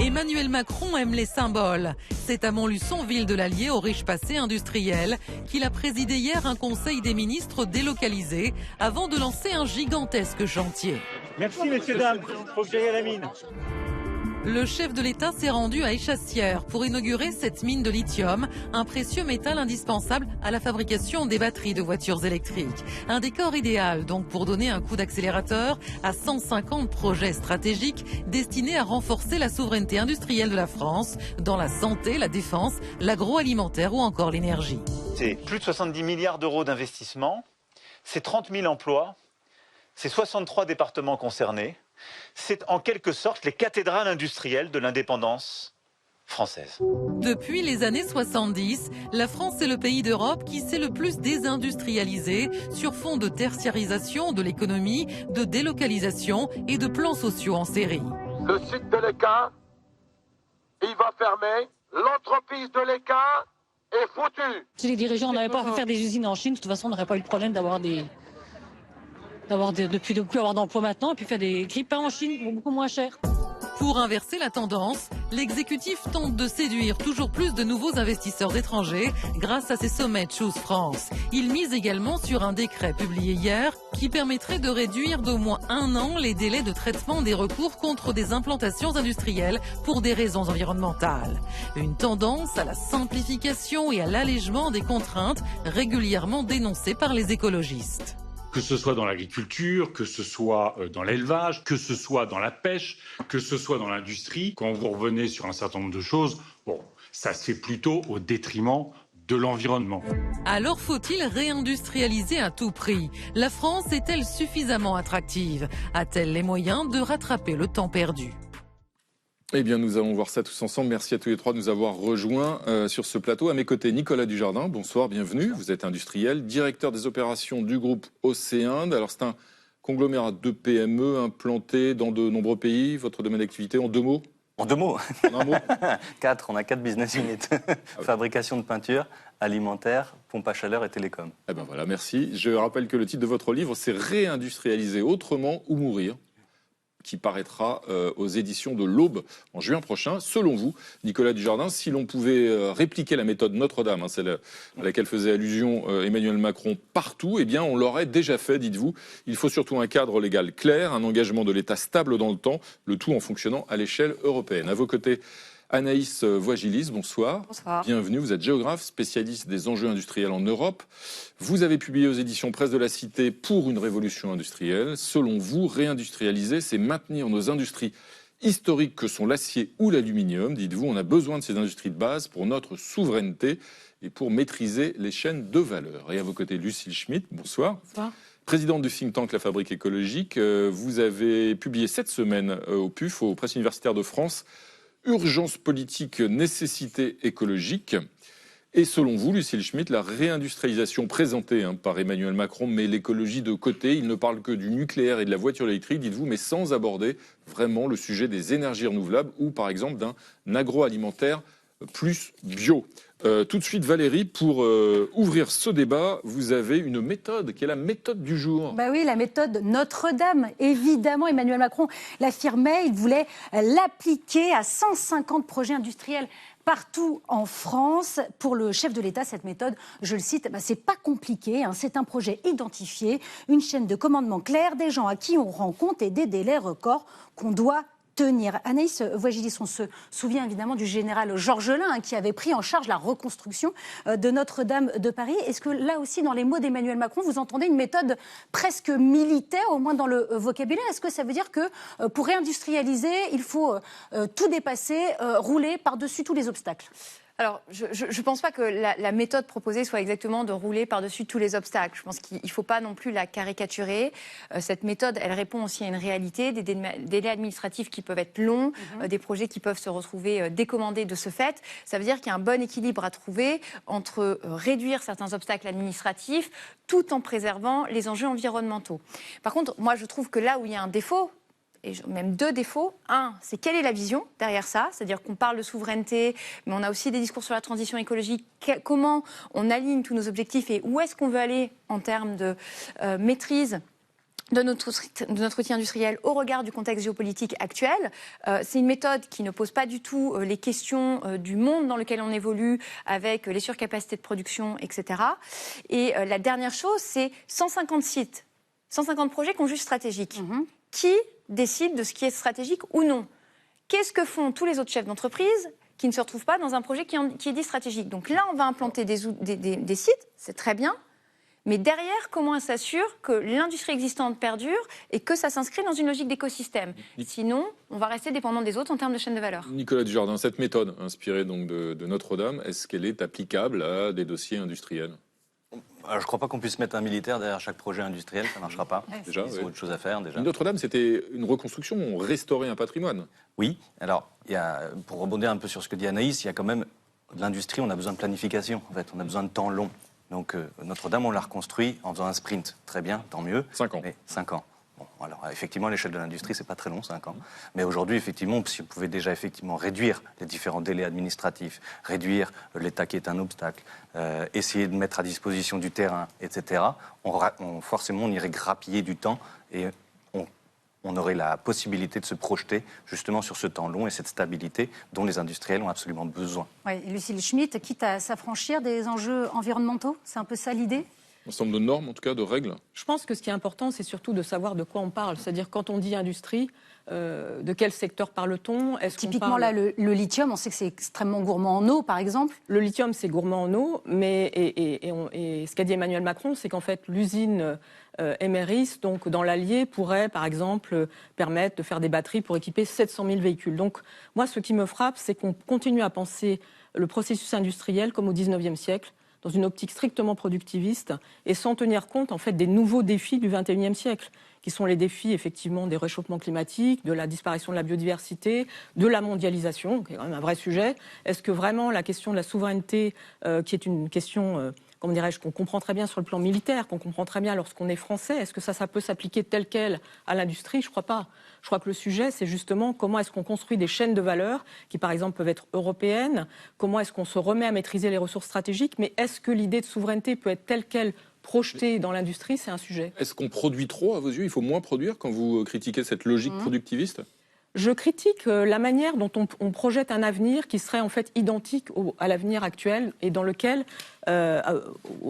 Emmanuel Macron aime les symboles. C'est à Montluçon, ville de l'Allier, au riche passé industriel, qu'il a présidé hier un conseil des ministres délocalisé avant de lancer un gigantesque chantier. Merci messieurs, dames. Faut que j'aille à la mine. Le chef de l'État s'est rendu à Échassières pour inaugurer cette mine de lithium, un précieux métal indispensable à la fabrication des batteries de voitures électriques. Un décor idéal donc pour donner un coup d'accélérateur à 150 projets stratégiques destinés à renforcer la souveraineté industrielle de la France dans la santé, la défense, l'agroalimentaire ou encore l'énergie. C'est plus de 70 milliards d'euros d'investissement, c'est 30 000 emplois, c'est 63 départements concernés. C'est en quelque sorte les cathédrales industrielles de l'indépendance française. Depuis les années 70, la France est le pays d'Europe qui s'est le plus désindustrialisé sur fond de tertiarisation de l'économie, de délocalisation et de plans sociaux en série. Le site de l'ECA, il va fermer. L'entreprise de l'ECA est foutue. Si les dirigeants n'avaient pas fait faire des usines en Chine, de toute façon, on n'aurait pas eu le problème de plus avoir d'emploi maintenant et puis faire des grippins en Chine beaucoup moins cher. Pour inverser la tendance, l'exécutif tente de séduire toujours plus de nouveaux investisseurs étrangers grâce à ses sommets Choose France. Il mise également sur un décret publié hier qui permettrait de réduire d'au moins 1 an les délais de traitement des recours contre des implantations industrielles pour des raisons environnementales. Une tendance à la simplification et à l'allègement des contraintes régulièrement dénoncées par les écologistes. Que ce soit dans l'agriculture, que ce soit dans l'élevage, que ce soit dans la pêche, que ce soit dans l'industrie, quand vous revenez sur un certain nombre de choses, ça se fait plutôt au détriment de l'environnement. Alors faut-il réindustrialiser à tout prix? La France est-elle suffisamment attractive? A-t-elle les moyens de rattraper le temps perdu? Eh bien, nous allons voir ça tous ensemble. Merci à tous les trois de nous avoir rejoints sur ce plateau. À mes côtés, Nicolas Dujardin. Bonsoir, bienvenue. Vous êtes industriel, directeur des opérations du groupe Océinde. Alors, c'est un conglomérat de PME implanté dans de nombreux pays. Votre domaine d'activité, en 2 mots? En 2 mots. En un mot 4, on a 4 business units. Fabrication de peinture, alimentaire, pompe à chaleur et télécom. Eh bien voilà, merci. Je rappelle que le titre de votre livre, c'est Réindustrialiser autrement ou mourir, qui paraîtra aux éditions de l'Aube en juin prochain. Selon vous, Nicolas Dujardin, si l'on pouvait répliquer la méthode Notre-Dame, celle à laquelle faisait allusion Emmanuel Macron partout, eh bien on l'aurait déjà fait, dites-vous. Il faut surtout un cadre légal clair, un engagement de l'État stable dans le temps, le tout en fonctionnant à l'échelle européenne. À vos côtés, Anaïs Voigilis, bonsoir. Bonsoir. Bienvenue, vous êtes géographe, spécialiste des enjeux industriels en Europe. Vous avez publié aux éditions Presse de la Cité Pour une révolution industrielle. Selon vous, réindustrialiser, c'est maintenir nos industries historiques que sont l'acier ou l'aluminium. Dites-vous, on a besoin de ces industries de base pour notre souveraineté et pour maîtriser les chaînes de valeur. Et à vos côtés, Lucille Schmitt, bonsoir. Bonsoir. Présidente du think tank La Fabrique écologique, vous avez publié cette semaine au PUF, aux Presses universitaires de France, Urgence politique, nécessité écologique. Et selon vous, Lucille Schmitt, la réindustrialisation présentée par Emmanuel Macron met l'écologie de côté. Il ne parle que du nucléaire et de la voiture électrique, dites-vous, mais sans aborder vraiment le sujet des énergies renouvelables ou par exemple d'un agroalimentaire plus bio. Tout de suite, Valérie, pour ouvrir ce débat, vous avez une méthode qui est la méthode du jour. Bah oui, la méthode Notre-Dame. Évidemment, Emmanuel Macron l'affirmait, il voulait l'appliquer à 150 projets industriels partout en France. Pour le chef de l'État, cette méthode, je le cite, c'est pas compliqué, c'est un projet identifié, une chaîne de commandement claire, des gens à qui on rend compte et des délais records qu'on doit tenir. Anaïs Voigilis, on se souvient évidemment du général Georgelin qui avait pris en charge la reconstruction de Notre-Dame de Paris. Est-ce que là aussi, dans les mots d'Emmanuel Macron, vous entendez une méthode presque militaire, au moins dans le vocabulaire? Est-ce que ça veut dire que pour réindustrialiser, il faut tout dépasser, rouler par-dessus tous les obstacles? Alors, je ne pense pas que la méthode proposée soit exactement de rouler par-dessus tous les obstacles. Je pense qu'il ne faut pas non plus la caricaturer. Cette méthode, elle répond aussi à une réalité, des délais administratifs qui peuvent être longs, des projets qui peuvent se retrouver décommandés de ce fait. Ça veut dire qu'il y a un bon équilibre à trouver entre réduire certains obstacles administratifs tout en préservant les enjeux environnementaux. Par contre, moi, je trouve que là où il y a un défaut, et même 2 défauts. Un, c'est quelle est la vision derrière ça? C'est-à-dire qu'on parle de souveraineté, mais on a aussi des discours sur la transition écologique. Comment on aligne tous nos objectifs et où est-ce qu'on veut aller en termes de maîtrise de notre outil industriel au regard du contexte géopolitique actuel. C'est une méthode qui ne pose pas du tout les questions du monde dans lequel on évolue, avec les surcapacités de production, etc. Et la dernière chose, c'est 150 sites, 150 projets qu'on juge stratégiques. Qui décide de ce qui est stratégique ou non? Qu'est-ce que font tous les autres chefs d'entreprise qui ne se retrouvent pas dans un projet qui est dit stratégique? Donc là, on va implanter des sites, c'est très bien. Mais derrière, comment on s'assure que l'industrie existante perdure et que ça s'inscrit dans une logique d'écosystème? Sinon, on va rester dépendant des autres en termes de chaîne de valeur. Nicolas Dujardin, cette méthode inspirée donc de Notre-Dame, est-ce qu'elle est applicable à des dossiers industriels? Alors, je ne crois pas qu'on puisse mettre un militaire derrière chaque projet industriel, ça ne marchera pas. Déjà, Ils ont autre chose à faire déjà. Notre-Dame, c'était une reconstruction, on restaurait un patrimoine. Oui, alors, pour rebondir un peu sur ce que dit Anaïs, il y a quand même de l'industrie, on a besoin de planification, en fait, on a besoin de temps long. Donc Notre-Dame, on l'a reconstruit en faisant un sprint. Très bien, tant mieux. 5 ans. Mais 5 ans. Bon, alors effectivement, à l'échelle de l'industrie, c'est pas très long, 5 ans. Mais aujourd'hui, effectivement, si on pouvait déjà effectivement réduire les différents délais administratifs, réduire l'État qui est un obstacle, essayer de mettre à disposition du terrain, etc., forcément, on irait grappiller du temps et on aurait la possibilité de se projeter justement sur ce temps long et cette stabilité dont les industriels ont absolument besoin. Oui, et Lucille Schmitt, quitte à s'affranchir des enjeux environnementaux, c'est un peu ça l'idée? Un certain nombre de normes, en tout cas, de règles. Je pense que ce qui est important, c'est surtout de savoir de quoi on parle. C'est-à-dire, quand on dit industrie, de quel secteur parle-t-on? Typiquement, là, le lithium, on sait que c'est extrêmement gourmand en eau, par exemple. Le lithium, c'est gourmand en eau, mais et ce qu'a dit Emmanuel Macron, c'est qu'en fait, l'usine Emeris, donc dans l'Allier, pourrait, par exemple, permettre de faire des batteries pour équiper 700 000 véhicules. Donc, moi, ce qui me frappe, c'est qu'on continue à penser le processus industriel comme au XIXe siècle, dans une optique strictement productiviste et sans tenir compte en fait des nouveaux défis du XXIe siècle, qui sont les défis effectivement des réchauffements climatiques, de la disparition de la biodiversité, de la mondialisation, qui est quand même un vrai sujet. Est-ce que vraiment la question de la souveraineté, qui est une question, comment dirais-je, qu'on comprend très bien sur le plan militaire, qu'on comprend très bien lorsqu'on est français, est-ce que ça peut s'appliquer tel quel à l'industrie? Je crois pas. Je crois que le sujet, c'est justement comment est-ce qu'on construit des chaînes de valeur qui, par exemple, peuvent être européennes, comment est-ce qu'on se remet à maîtriser les ressources stratégiques, mais est-ce que l'idée de souveraineté peut être telle quelle projetée dans l'industrie? C'est un sujet. Est-ce qu'on produit trop, à vos yeux? Il faut moins produire quand vous critiquez cette logique productiviste? Je critique la manière dont on projette un avenir qui serait en fait identique à l'avenir actuel et dans lequel, à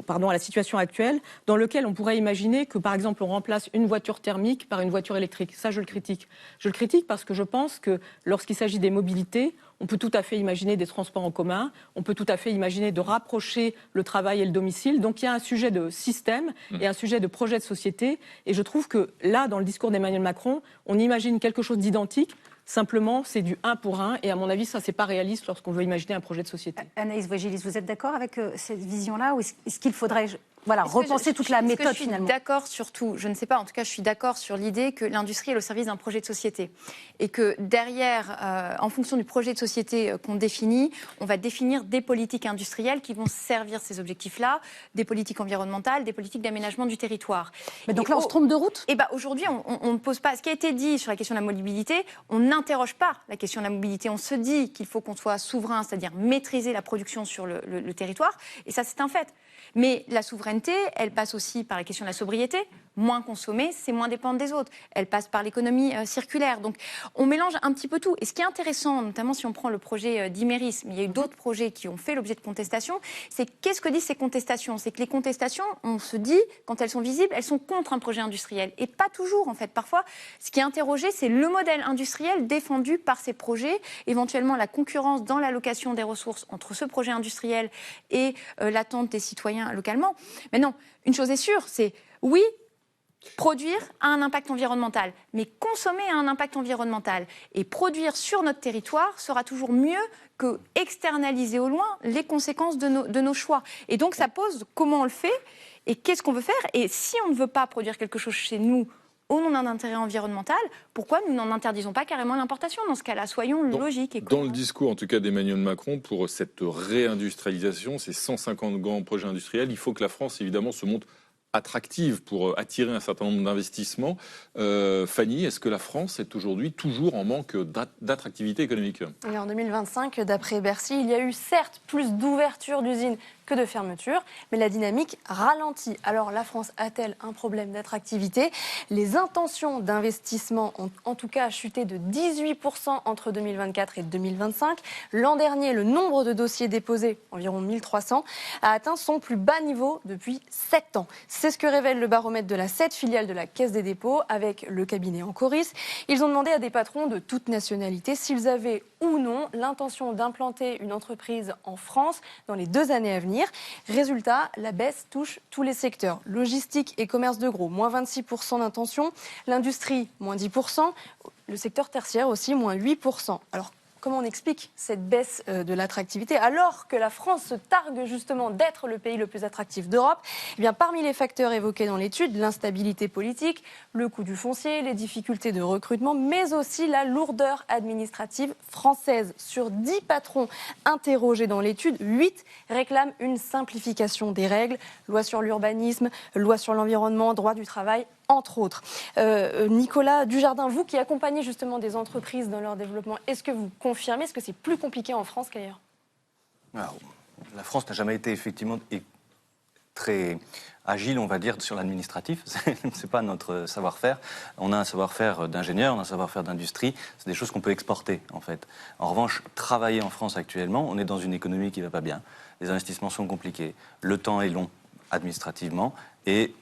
la situation actuelle, dans lequel on pourrait imaginer que, par exemple, on remplace une voiture thermique par une voiture électrique. Ça, je le critique. Je le critique parce que je pense que lorsqu'il s'agit des mobilités, on peut tout à fait imaginer des transports en commun, on peut tout à fait imaginer de rapprocher le travail et le domicile. Donc il y a un sujet de système et un sujet de projet de société. Et je trouve que là, dans le discours d'Emmanuel Macron, on imagine quelque chose d'identique. Simplement, c'est du 1 pour 1. Et à mon avis, ça, c'est pas réaliste lorsqu'on veut imaginer un projet de société. Anaïs Voigilis, vous êtes d'accord avec cette vision-là ou est-ce qu'il faudrait repenser toute la méthode finalement? Je suis d'accord sur tout. Je ne sais pas, en tout cas, je suis d'accord sur l'idée que l'industrie est au service d'un projet de société. Et que derrière, en fonction du projet de société qu'on définit, on va définir des politiques industrielles qui vont servir ces objectifs-là, des politiques environnementales, des politiques d'aménagement du territoire. Mais donc là, on se trompe de route? Aujourd'hui, on ne pose pas. Ce qui a été dit sur la question de la mobilité, on n'interroge pas la question de la mobilité. On se dit qu'il faut qu'on soit souverain, c'est-à-dire maîtriser la production sur le territoire. Et ça, c'est un fait. Mais la souveraineté, elle passe aussi par la question de la sobriété. Moins consommer, c'est moins dépendre des autres. Elle passe par l'économie circulaire. Donc, on mélange un petit peu tout. Et ce qui est intéressant, notamment si on prend le projet d'Imeris, mais il y a eu d'autres projets qui ont fait l'objet de contestations, c'est qu'est-ce que disent ces contestations? C'est que les contestations, on se dit, quand elles sont visibles, elles sont contre un projet industriel. Et pas toujours, en fait. Parfois, ce qui est interrogé, c'est le modèle industriel défendu par ces projets, éventuellement la concurrence dans l'allocation des ressources entre ce projet industriel et l'attente des citoyens localement. Mais non, une chose est sûre, c'est oui, produire a un impact environnemental, mais consommer a un impact environnemental. Et produire sur notre territoire sera toujours mieux que externaliser au loin les conséquences de nos choix. Et donc ça pose comment on le fait et qu'est-ce qu'on veut faire. Et si on ne veut pas produire quelque chose chez nous au nom d'un intérêt environnemental, pourquoi nous n'en interdisons pas carrément l'importation? Dans ce cas-là, soyons logiques et cohérents. Dans le discours, en tout cas, d'Emmanuel Macron, pour cette réindustrialisation, ces 150 grands projets industriels, il faut que la France, évidemment, se montre attractive pour attirer un certain nombre d'investissements. Fanny, est-ce que la France est aujourd'hui toujours en manque d'attractivité économique? Et en 2025, d'après Bercy, il y a eu certes plus d'ouverture d'usines que de fermetures, mais la dynamique ralentit. Alors la France a-t-elle un problème d'attractivité? Les intentions d'investissement ont en tout cas chuté de 18% entre 2024 et 2025. L'an dernier, le nombre de dossiers déposés, environ 1300, a atteint son plus bas niveau depuis 7 ans. C'est ce que révèle le baromètre de la 7 filiale de la Caisse des dépôts avec le cabinet Ancoris. Ils ont demandé à des patrons de toute nationalité s'ils avaient ou non l'intention d'implanter une entreprise en France dans les 2 années à venir. Résultat, la baisse touche tous les secteurs. Logistique et commerce de gros, moins 26% d'intention. L'industrie, moins 10%. Le secteur tertiaire aussi, moins 8%. Alors, comment on explique cette baisse de l'attractivité alors que la France se targue justement d'être le pays le plus attractif d'Europe? Eh bien, parmi les facteurs évoqués dans l'étude, l'instabilité politique, le coût du foncier, les difficultés de recrutement, mais aussi la lourdeur administrative française. Sur 10 patrons interrogés dans l'étude, 8 réclament une simplification des règles, loi sur l'urbanisme, loi sur l'environnement, droit du travail, entre autres. Nicolas Dujardin, vous qui accompagnez justement des entreprises dans leur développement, est-ce que vous confirmez, est-ce que c'est plus compliqué en France qu'ailleurs? Alors, la France n'a jamais été effectivement très agile, on va dire, sur l'administratif. C'est pas notre savoir-faire. On a un savoir-faire d'ingénieur, on a un savoir-faire d'industrie. C'est des choses qu'on peut exporter, en fait. En revanche, travailler en France actuellement, on est dans une économie qui va pas bien. Les investissements sont compliqués. Le temps est long, administrativement. Et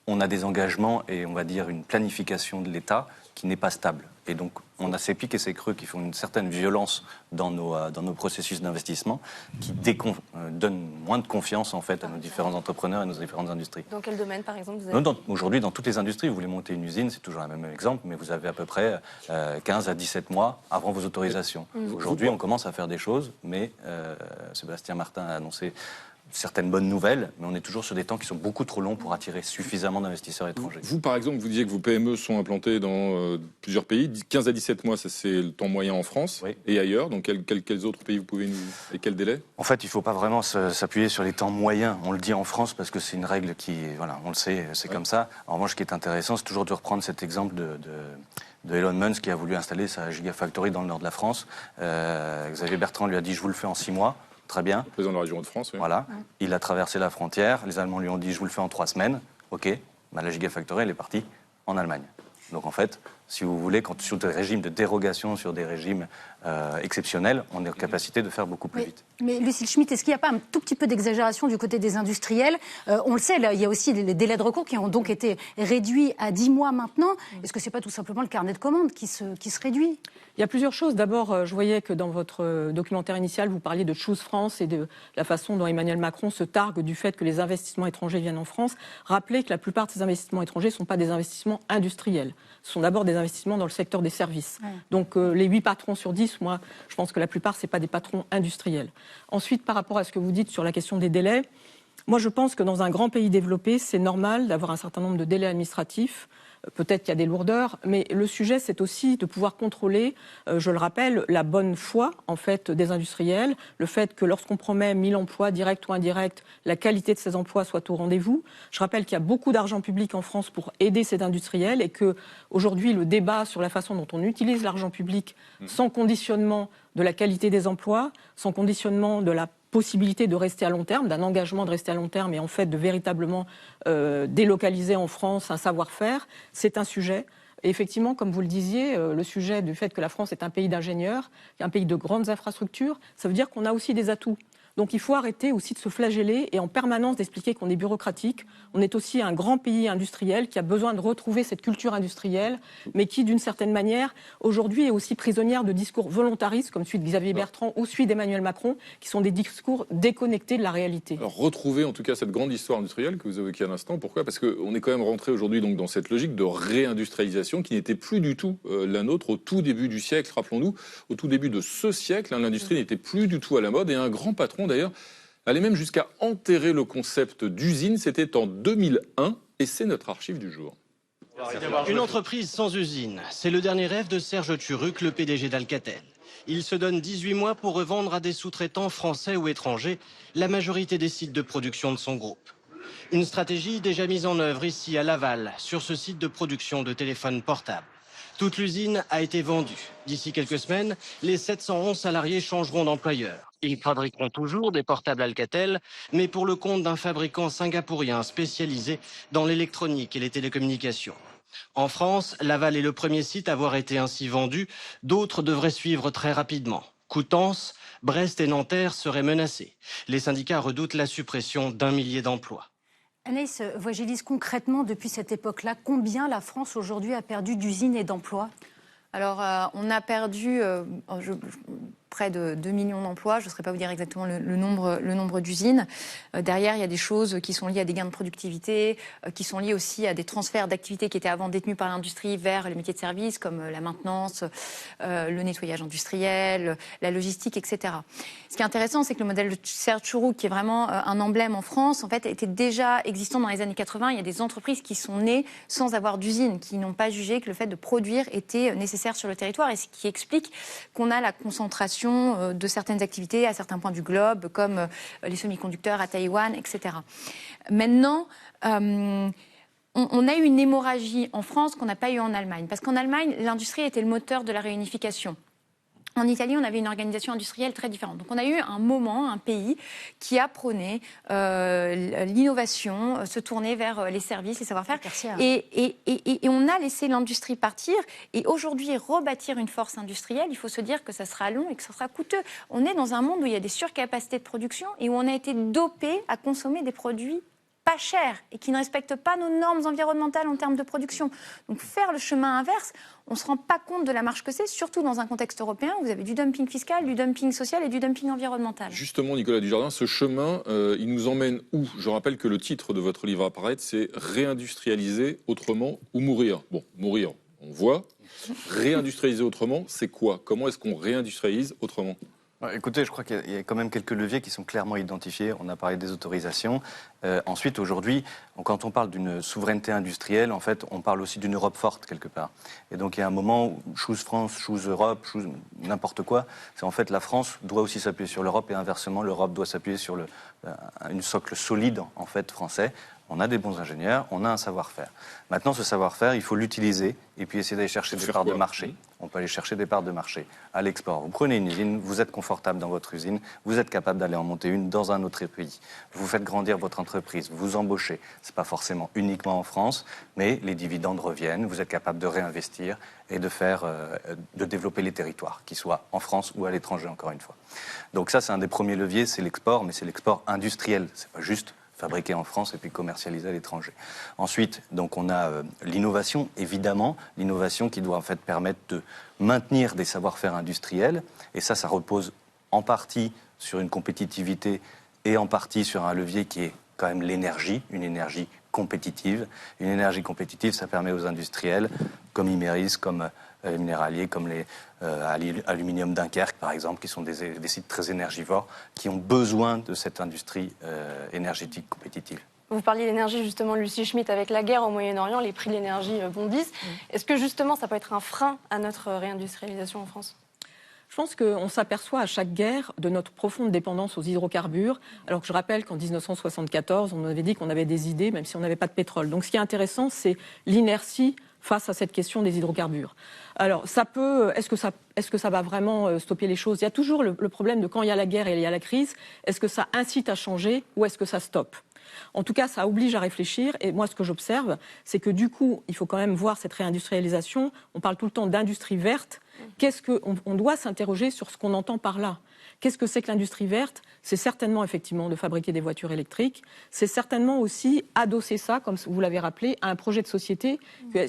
on a des engagements et, on va dire, une planification de l'État qui n'est pas stable. Et donc, on a ces pics et ces creux qui font une certaine violence dans nos processus d'investissement, qui donnent moins de confiance, en fait, à nos différents entrepreneurs et nos différentes industries. Dans quel domaine, par exemple, vous avez... Aujourd'hui, dans toutes les industries, vous voulez monter une usine, c'est toujours le même exemple, mais vous avez à peu près 15 à 17 mois avant vos autorisations. Aujourd'hui, on commence à faire des choses, mais Sébastien Martin a annoncé certaines bonnes nouvelles, mais on est toujours sur des temps qui sont beaucoup trop longs pour attirer suffisamment d'investisseurs étrangers. Vous, par exemple, vous disiez que vos PME sont implantées dans plusieurs pays. 15 à 17 mois, ça c'est le temps moyen en France et ailleurs. Donc quels autres pays vous pouvez nous... Et quel délai? En fait, il ne faut pas vraiment s'appuyer sur les temps moyens. On le dit en France parce que c'est une règle qui... Voilà, on le sait, c'est comme ça. En revanche, ce qui est intéressant, c'est toujours de reprendre cet exemple de Elon Musk qui a voulu installer sa Gigafactory dans le nord de la France. Xavier Bertrand lui a dit « je vous le fais en 6 mois ». Très bien. Président de la région de France, oui. Voilà. Il a traversé la frontière. Les Allemands lui ont dit « je vous le fais en 3 semaines ». OK. La Gigafactory, elle est partie en Allemagne. Donc en fait, si vous voulez, sur des régimes de dérogation, sur des régimes exceptionnels, on est en capacité de faire beaucoup plus vite. Mais Lucille Schmitt, est-ce qu'il n'y a pas un tout petit peu d'exagération du côté des industriels? On le sait, là, il y a aussi les délais de recours qui ont donc été réduits à 10 mois maintenant. Est-ce que ce n'est pas tout simplement le carnet de commandes qui se réduit? Il y a plusieurs choses. D'abord, je voyais que dans votre documentaire initial, vous parliez de Choose France et de la façon dont Emmanuel Macron se targue du fait que les investissements étrangers viennent en France. Rappelez que la plupart de ces investissements étrangers ne sont pas des investissements industriels. Ce sont d'abord des investissements dans le secteur des services. Ouais. Donc les 8 patrons sur 10, moi, je pense que la plupart, ce n'est pas des patrons industriels. Ensuite, par rapport à ce que vous dites sur la question des délais, moi, je pense que dans un grand pays développé, c'est normal d'avoir un certain nombre de délais administratifs. Peut-être qu'il y a des lourdeurs, mais le sujet, c'est aussi de pouvoir contrôler, je le rappelle, la bonne foi en fait, des industriels, le fait que lorsqu'on promet 1000 emplois, directs ou indirects, la qualité de ces emplois soit au rendez-vous. Je rappelle qu'il y a beaucoup d'argent public en France pour aider ces industriels et qu'aujourd'hui, le débat sur la façon dont on utilise l'argent public sans conditionnement de la qualité des emplois, sans conditionnement de la possibilité de rester à long terme, d'un engagement de rester à long terme et en fait de véritablement délocaliser en France un savoir-faire, c'est un sujet. Et effectivement, comme vous le disiez, le sujet du fait que la France est un pays d'ingénieurs, un pays de grandes infrastructures, ça veut dire qu'on a aussi des atouts. Donc il faut arrêter aussi de se flageller et en permanence d'expliquer qu'on est bureaucratique. On est aussi un grand pays industriel qui a besoin de retrouver cette culture industrielle, mais qui, d'une certaine manière, aujourd'hui est aussi prisonnière de discours volontaristes, comme celui de Xavier Bertrand ou celui d'Emmanuel Macron, qui sont des discours déconnectés de la réalité. Alors retrouver en tout cas cette grande histoire industrielle que vous évoquiez à l'instant. Pourquoi? Parce qu'on est quand même rentré aujourd'hui donc dans cette logique de réindustrialisation qui n'était plus du tout la nôtre au tout début du siècle. Rappelons-nous, au tout début de ce siècle, l'industrie n'était plus du tout à la mode et un grand patron d'ailleurs allait même jusqu'à enterrer le concept d'usine. C'était en 2001 et c'est notre archive du jour. Une entreprise sans usine, c'est le dernier rêve de Serge Turuc, le PDG d'Alcatel. Il se donne 18 mois pour revendre à des sous-traitants français ou étrangers la majorité des sites de production de son groupe. Une stratégie déjà mise en œuvre ici à Laval, sur ce site de production de téléphones portables. Toute l'usine a été vendue. D'ici quelques semaines, les 711 salariés changeront d'employeur. Ils fabriqueront toujours des portables Alcatel, mais pour le compte d'un fabricant singapourien spécialisé dans l'électronique et les télécommunications. En France, Laval est le premier site à avoir été ainsi vendu. D'autres devraient suivre très rapidement. Coutances, Brest et Nanterre seraient menacés. Les syndicats redoutent la suppression d'1 millier d'emplois. Anaïs Voigelis, concrètement, depuis cette époque-là, combien la France aujourd'hui a perdu d'usines et d'emplois ? Alors, on a perdu près de 2 millions d'emplois. Je ne saurais pas vous dire exactement le nombre d'usines. Derrière, il y a des choses qui sont liées à des gains de productivité, qui sont liées aussi à des transferts d'activités qui étaient avant détenus par l'industrie vers les métiers de service, comme la maintenance, le nettoyage industriel, la logistique, etc. Ce qui est intéressant, c'est que le modèle de Serge Chourouk, qui est vraiment un emblème en France, en fait, était déjà existant dans les années 80. Il y a des entreprises qui sont nées sans avoir d'usine, qui n'ont pas jugé que le fait de produire était nécessaire sur le territoire, et ce qui explique qu'on a la concentration de certaines activités à certains points du globe, comme les semi-conducteurs à Taïwan, etc. Maintenant, on a eu une hémorragie en France qu'on n'a pas eu en Allemagne, parce qu'en Allemagne, l'industrie était le moteur de la réunification. En Italie, on avait une organisation industrielle très différente. Donc on a eu un moment, un pays qui a prôné l'innovation, se tourner vers les services, les savoir-faire. Et on a laissé l'industrie partir. Et aujourd'hui, rebâtir une force industrielle, il faut se dire que ça sera long et que ça sera coûteux. On est dans un monde où il y a des surcapacités de production et où on a été dopé à consommer des produits pas chers et qui ne respectent pas nos normes environnementales en termes de production. Donc faire le chemin inverse, on ne se rend pas compte de la marche que c'est, surtout dans un contexte européen où vous avez du dumping fiscal, du dumping social et du dumping environnemental. Justement, Nicolas Dujardin, ce chemin, il nous emmène où? Je rappelle que le titre de votre livre à paraître, c'est « Réindustrialiser autrement ou mourir ». Bon, mourir, on voit. Réindustrialiser autrement, c'est quoi? Comment est-ce qu'on réindustrialise autrement? Écoutez, je crois qu'il y a quand même quelques leviers qui sont clairement identifiés. On a parlé des autorisations. Ensuite, aujourd'hui, quand on parle d'une souveraineté industrielle, en fait, on parle aussi d'une Europe forte, quelque part. Et donc, il y a un moment où choose France, choose Europe, choose n'importe quoi. C'est en fait, la France doit aussi s'appuyer sur l'Europe et inversement, l'Europe doit s'appuyer sur une socle solide, en fait, français. On a des bons ingénieurs, on a un savoir-faire. Maintenant, ce savoir-faire, il faut l'utiliser et puis essayer d'aller chercher des parts de marché. On peut aller chercher des parts de marché à l'export. Vous prenez une usine, vous êtes confortable dans votre usine, vous êtes capable d'aller en monter une dans un autre pays. Vous faites grandir votre entreprise, vous embauchez. Ce n'est pas forcément uniquement en France, mais les dividendes reviennent. Vous êtes capable de réinvestir et de développer les territoires, qu'ils soient en France ou à l'étranger, encore une fois. Donc ça, c'est un des premiers leviers, c'est l'export, mais c'est l'export industriel. C'est pas juste fabriqué en France et puis commercialisé à l'étranger. Ensuite, donc on a l'innovation, évidemment, l'innovation qui doit en fait permettre de maintenir des savoir-faire industriels, et ça repose en partie sur une compétitivité et en partie sur un levier qui est quand même l'énergie, une énergie compétitive. Une énergie compétitive, ça permet aux industriels, comme Imerys, comme les minéraliers, comme les Aluminium Dunkerque, par exemple, qui sont des sites très énergivores, qui ont besoin de cette industrie énergétique compétitive. Vous parliez d'énergie, justement, Lucie Schmitt, avec la guerre au Moyen-Orient, les prix de l'énergie bondissent. Est-ce que, justement, ça peut être un frein à notre réindustrialisation en France ? Je pense qu'on s'aperçoit à chaque guerre de notre profonde dépendance aux hydrocarbures, alors que je rappelle qu'en 1974, on avait dit qu'on avait des idées, même si on n'avait pas de pétrole. Donc ce qui est intéressant, c'est l'inertie face à cette question des hydrocarbures. Alors, est-ce que ça va vraiment stopper les choses? Il y a toujours le problème de quand il y a la guerre et il y a la crise, est-ce que ça incite à changer ou est-ce que ça stoppe? En tout cas, ça oblige à réfléchir. Et moi, ce que j'observe, c'est que du coup, il faut quand même voir cette réindustrialisation. On parle tout le temps d'industrie verte. On doit s'interroger sur ce qu'on entend par là. Qu'est-ce que c'est que l'industrie verte? C'est certainement, effectivement, de fabriquer des voitures électriques. C'est certainement aussi adosser ça, comme vous l'avez rappelé, à un projet de société,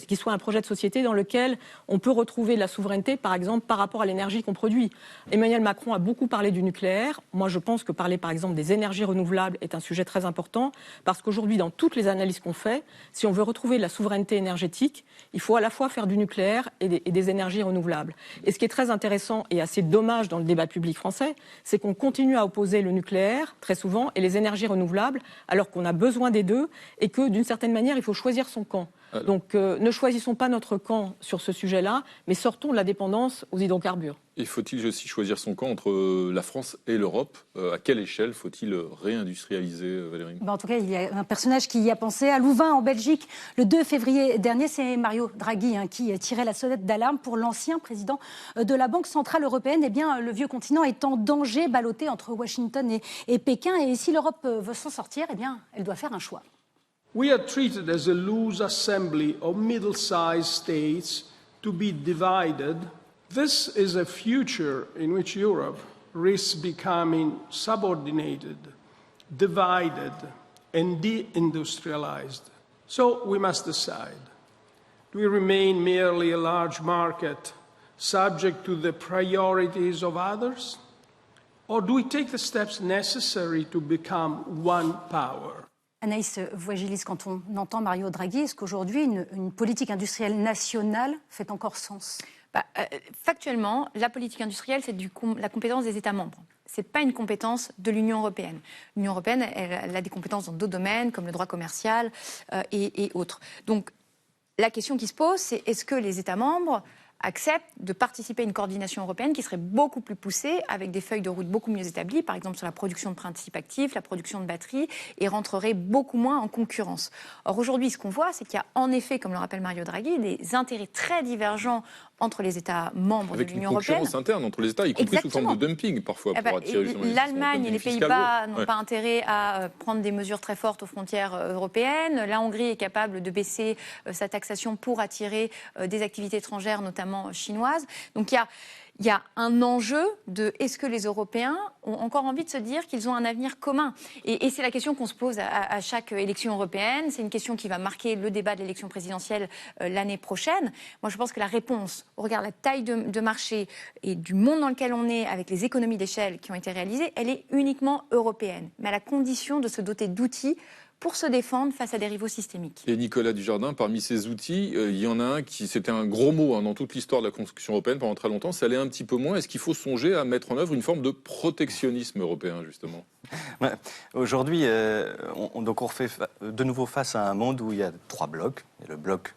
qui soit un projet de société dans lequel on peut retrouver de la souveraineté, par exemple, par rapport à l'énergie qu'on produit. Emmanuel Macron a beaucoup parlé du nucléaire. Moi, je pense que parler, par exemple, des énergies renouvelables est un sujet très important, parce qu'aujourd'hui, dans toutes les analyses qu'on fait, si on veut retrouver de la souveraineté énergétique, il faut à la fois faire du nucléaire et des énergies renouvelables. Et ce qui est très intéressant et assez dommage dans le débat public français, c'est qu'on continue à opposer le nucléaire, très souvent, et les énergies renouvelables, alors qu'on a besoin des deux, et que, d'une certaine manière, il faut choisir son camp. Donc ne choisissons pas notre camp sur ce sujet-là, mais sortons de la dépendance aux hydrocarbures. Et faut-il aussi choisir son camp entre la France et l'Europe? À quelle échelle faut-il réindustrialiser, Valérie? En tout cas, il y a un personnage qui y a pensé. À Louvain, en Belgique, le 2 février dernier, c'est Mario Draghi qui tirait la sonnette d'alarme pour l'ancien président de la Banque centrale européenne. Eh bien, le vieux continent est en danger, ballotté entre Washington et Pékin. Et si l'Europe veut s'en sortir, eh bien, elle doit faire un choix. We are treated as a loose assembly of middle-sized states to be divided. This is a future in which Europe risks becoming subordinated, divided, and deindustrialized. So we must decide. Do we remain merely a large market subject to the priorities of others? Or do we take the steps necessary to become one power? Anaïs Voigilis, quand on entend Mario Draghi, est-ce qu'aujourd'hui une politique industrielle nationale fait encore sens? Factuellement, la politique industrielle, c'est la compétence des États membres. Ce n'est pas une compétence de l'Union européenne. L'Union européenne, elle a des compétences dans d'autres domaines, comme le droit commercial et autres. Donc, la question qui se pose, c'est est-ce que les États membres acceptent de participer à une coordination européenne qui serait beaucoup plus poussée, avec des feuilles de route beaucoup mieux établies, par exemple sur la production de principes actifs, la production de batteries, et rentrerait beaucoup moins en concurrence. Or, aujourd'hui, ce qu'on voit, c'est qu'il y a en effet, comme le rappelle Mario Draghi, des intérêts très divergents entre les États membres de l'Union européenne. Avec une concurrence interne entre les États, y compris sous forme de dumping parfois. L'Allemagne et les Pays-Bas n'ont pas intérêt à prendre des mesures très fortes aux frontières européennes. La Hongrie est capable de baisser sa taxation pour attirer des activités étrangères, notamment chinoises. Donc il y a un enjeu de est-ce que les Européens ont encore envie de se dire qu'ils ont un avenir commun? Et c'est la question qu'on se pose à chaque élection européenne. C'est une question qui va marquer le débat de l'élection présidentielle l'année prochaine. Moi, je pense que la réponse, au regard de la taille de marché et du monde dans lequel on est, avec les économies d'échelle qui ont été réalisées, elle est uniquement européenne, mais à la condition de se doter d'outils pour se défendre face à des rivaux systémiques. Et Nicolas Dujardin, parmi ces outils, il y en a un qui, c'était un gros mot dans toute l'histoire de la construction européenne pendant très longtemps, ça allait un petit peu moins. Est-ce qu'il faut songer à mettre en œuvre une forme de protectionnisme européen, justement? Ouais. Aujourd'hui, on refait de nouveau face à un monde où il y a trois blocs. Il y a le bloc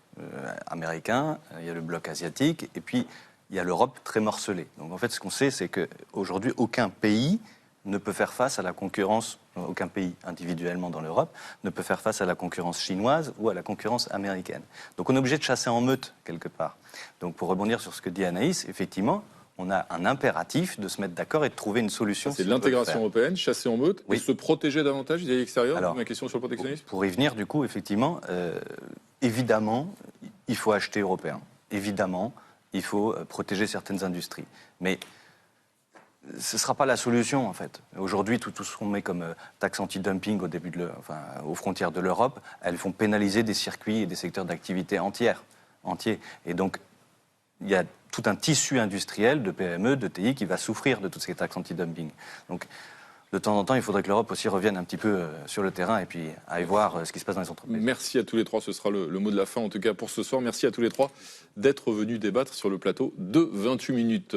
américain, il y a le bloc asiatique, et puis il y a l'Europe très morcelée. Donc en fait, ce qu'on sait, c'est qu'aujourd'hui, aucun pays ne peut faire face à la concurrence, aucun pays individuellement dans l'Europe, ne peut faire face à la concurrence chinoise ou à la concurrence américaine. Donc on est obligé de chasser en meute, quelque part. Donc pour rebondir sur ce que dit Anaïs, effectivement, on a un impératif de se mettre d'accord et de trouver une solution. C'est l'intégration européenne, chasser en meute, et se protéger davantage vis-à-vis extérieur. Alors, ma question sur le protectionnisme. Pour y venir, du coup, effectivement, évidemment, il faut acheter européen. Évidemment, il faut protéger certaines industries. Mais ce ne sera pas la solution, en fait. Aujourd'hui, tout ce qu'on met comme taxe anti-dumping aux frontières de l'Europe, elles font pénaliser des circuits et des secteurs d'activité entiers. Et donc, il y a tout un tissu industriel de PME, de TI qui va souffrir de toutes ces taxes anti-dumping. Donc, de temps en temps, il faudrait que l'Europe aussi revienne un petit peu sur le terrain et puis aille voir ce qui se passe dans les entreprises. Merci à tous les trois, ce sera le mot de la fin en tout cas pour ce soir. Merci à tous les trois d'être venus débattre sur le plateau de 28 minutes.